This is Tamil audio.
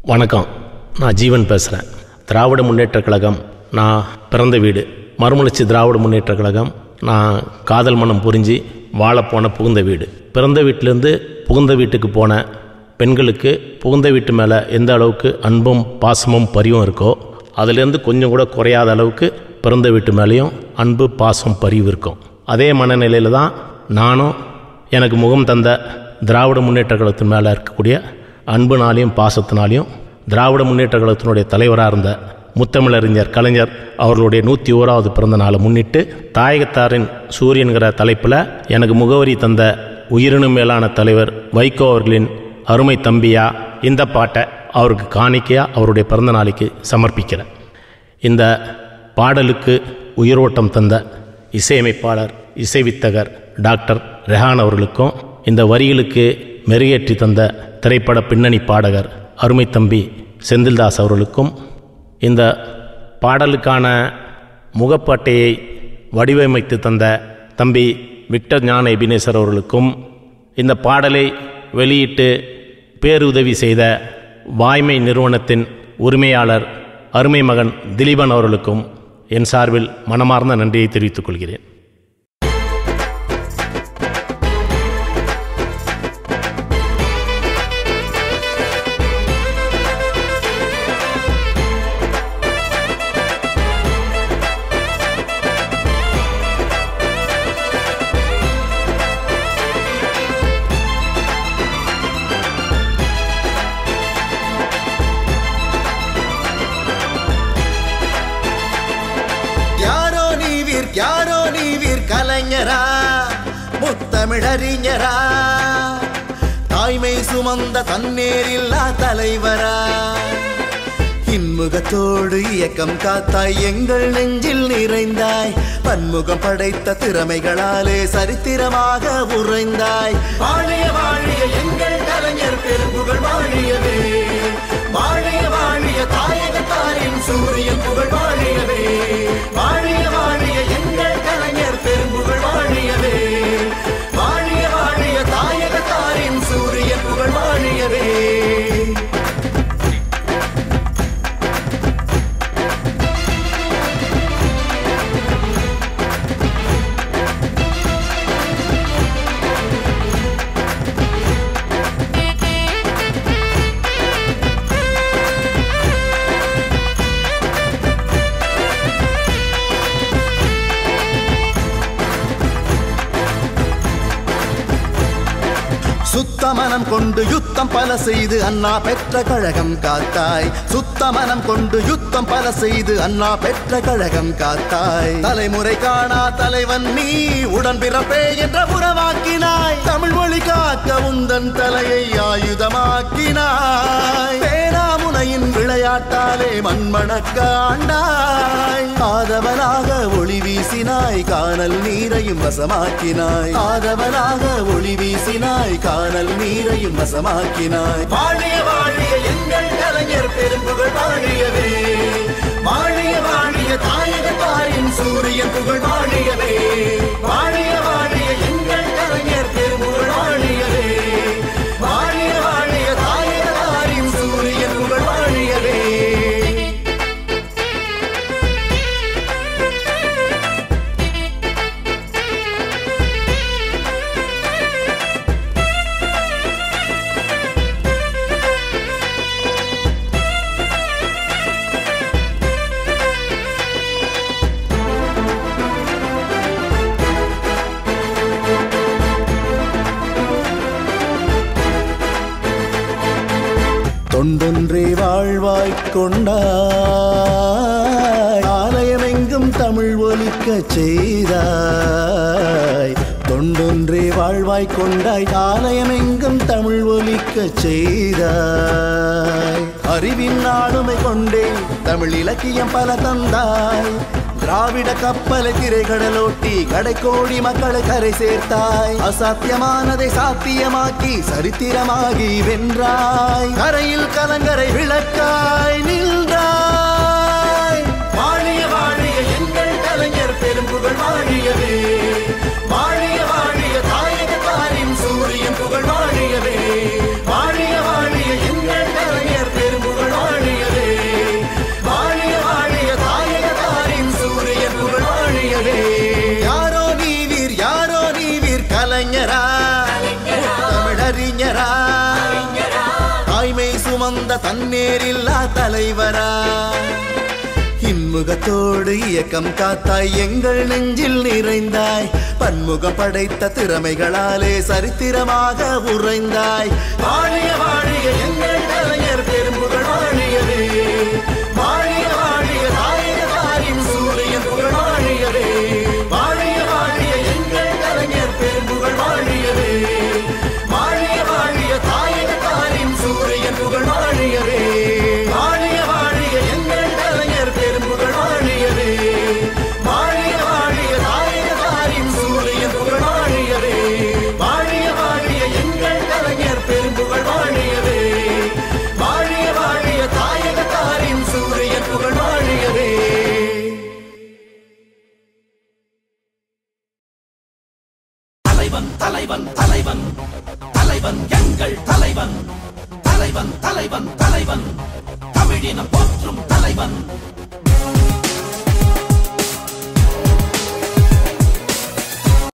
வணக்கம், நான் ஜீவன் பேசுகிறேன். திராவிட முன்னேற்றக் கழகம் நான் பிறந்த வீடு. மறுமலர்ச்சி திராவிட முன்னேற்றக் கழகம் நான் காதல் மனம் புரிஞ்சு வாழப்போன புகுந்த வீடு. பிறந்த வீட்டிலேருந்து புகுந்த வீட்டுக்கு போன பெண்களுக்கு புகுந்த வீட்டு மேலே எந்த அளவுக்கு அன்பும் பாசமும் பரிவும் இருக்கோ அதிலேருந்து கொஞ்சம் கூட குறையாத அளவுக்கு பிறந்த வீட்டு மேலேயும் அன்பு பாசம் பரிவு இருக்கும். அதே மனநிலையில் தான் நானும் எனக்கு முகம் தந்த திராவிட முன்னேற்றக் கழகத்தின் மேலே இருக்கக்கூடிய அன்புனாலையும் பாசத்தினாலையும் திராவிட முன்னேற்றக் கழகத்தினுடைய தலைவராக இருந்த முத்தமிழறிஞர் கலைஞர் அவர்களுடைய 101வது பிறந்த நாளை முன்னிட்டு தாயகத்தாரின் சூரியன்கிற தலைப்பில் எனக்கு முகவரி தந்த உயிரினும் மேலான தலைவர் வைகோ அவர்களின் அருமை தம்பியா இந்த பாட்டை அவருக்கு காணிக்கையாக அவருடைய பிறந்த நாளைக்கு சமர்ப்பிக்கிறேன். இந்த பாடலுக்கு உயிரோட்டம் தந்த இசையமைப்பாளர் இசைவித்தகர் டாக்டர் ரெஹான் அவர்களுக்கும், இந்த வரிகளுக்கு மெருகேற்றி தந்த திரைப்பட பின்னணி பாடகர் அருமை தம்பி செந்தில்தாஸ் அவர்களுக்கும், இந்த பாடலுக்கான முகப்பாட்டையை வடிவமைத்து தந்த தம்பி விக்டர் ஞான எபினேசர் அவர்களுக்கும், இந்த பாடலை வெளியிட்டு பேருதவி செய்த வாய்மை நிறுவனத்தின் உரிமையாளர் அருமை மகன் திலீபன் அவர்களுக்கும் என் சார்பில் மனமார்ந்த நன்றியை தெரிவித்துக் கொள்கிறேன். யாரோ நீ வீர் கலைஞரா, முத்தமிழறிஞரா, தாய்மை சுமந்த தன்னேரில்லா தலைவரா, இன்முகத்தோடு இயக்கம் காத்தாய் எங்கள் நெஞ்சில் நிறைந்தாய், பன்முகம் படைத்த திறமைகளாலே சரித்திரமாக உறைந்தாய். வாழிய வாழிய எங்கள் கலைஞர் பெரும்புகழ் வாழியவே, வாழிய வாழிய தாயகத்தாரின் சூரியன் புகழ் வாழியவே, வாழிய வாழிய எங்கள் கலைஞர் பெரும்புகழ் வாழியவே, வாழிய வாழிய தாயகத்தாரின் சூரியன் புகழ் வாழியவே. சுத்த மனம் கொண்டு யுத்தம் பல செய்து அண்ணா பெற்ற கழகம் காத்தாய், சுத்த மனம் கொண்டு யுத்தம் பல செய்து அண்ணா பெற்ற கழகம் காத்தாய். தலைமுறை காணா தலைவன் நீ உடன்பிறப்பே என்ற உறவாக்கினாய், தமிழ் மொழி காக்க உந்தன் தலையை ஆயுதமாக்கினாய். பேராமுனையின் விளையாட்டாலே மண்மணக்க ஆண்டாய், ஆதவனாக ஒளி வீசினாய், காணல் நீரையும் வசமாக்கினாய், ஆதவனாக ஒளி வீசினாய், காணல் நீரையும் வசமாக்கினாய். வாழிய வாழிய எங்கள் கலைஞர் பெரும்புகழ் வாழியவே, வாழிய வாழிய தாயகத்தாரின் சூரியன் புகழ் வாழியவே, வாழிய வாழிய எங்கள் கலைஞர் பெரும்புகழ் வாழியவே, வாழிய வாழிய தாயகத்தாரின் சூரியன் புகழ் வாழியவே. தொண்டொன்றே வாழ்வாய்க் கொண்டாய், ஆலயமெங்கும் தமிழ் ஒலிக்க செய்தாய். தொண்டொன்றே வாழ்வாய்க் கொண்டாய், ஆலயமெங்கும் தமிழ் ஒலிக்க செய்தாய். அறிவின் ஆளுமை கொண்டே தமிழ் இலக்கியம் பல தந்தாய், திராவிட கப்பலை திரைகடலோட்டி கடைக்கோடி மக்களை கரை சேர்த்தாய். அசாத்தியமானதை சாத்தியமாக்கி சரித்திரமாகி வென்றாய், கரையில் கலங்கரை விளக்காய் நின்றாய். வாழிய வாழிய எங்கள் கலைஞர் பெரும்புகழ் வாழியவே, வாழிய வாழிய தாயகத்தாரின் சூரியன் புகழ் வாழியவே, வாழிய வாழிய எங்கள் கலைஞர் பெரும்புகழ் சுமந்த தன்னேரில்லா தலைவரா இன்முகத்தோடு இயக்கம் காத்தாய் எங்கள் நெஞ்சில் நிறைந்தாய் பன்முகம் படைத்த திறமைகளாலே சரித்திரமாக உறைந்தாய் வாழிய வாழிய எங்கள் கலைஞர் பெரும்புகழ் வாழியவே வாழிய வாழிய தாயகத்தாரின் சூரியன் புகழ் வாழியவே வாழிய வாழிய எங்கள் கலைஞர் பெரும்புகழ் வாழியவே வாழிய வாழிய தாயகத்தாரின் சூரியன் புகழ் வாழியவே வாழிய வாழிய எங்கள் கலைஞர் பெரும்புகழ் வாழியவே வாழிய வாழிய தாயகத்தாரின் சூரியன் புகழ் வாழியவே வாழிய வாழிய எங்கள் கலைஞர் பெரும்புகழ் வாழியவே வாழிய வாழிய தாயகத்தாரின் சூரியன் புகழ் வாழியவே தலைவன் தலைவன் தலைவன் தலைவன் எங்கள் தலைவன் தலைவன் தலைவன் தலைவன் தமிழினம் போற்றும் தலைவன்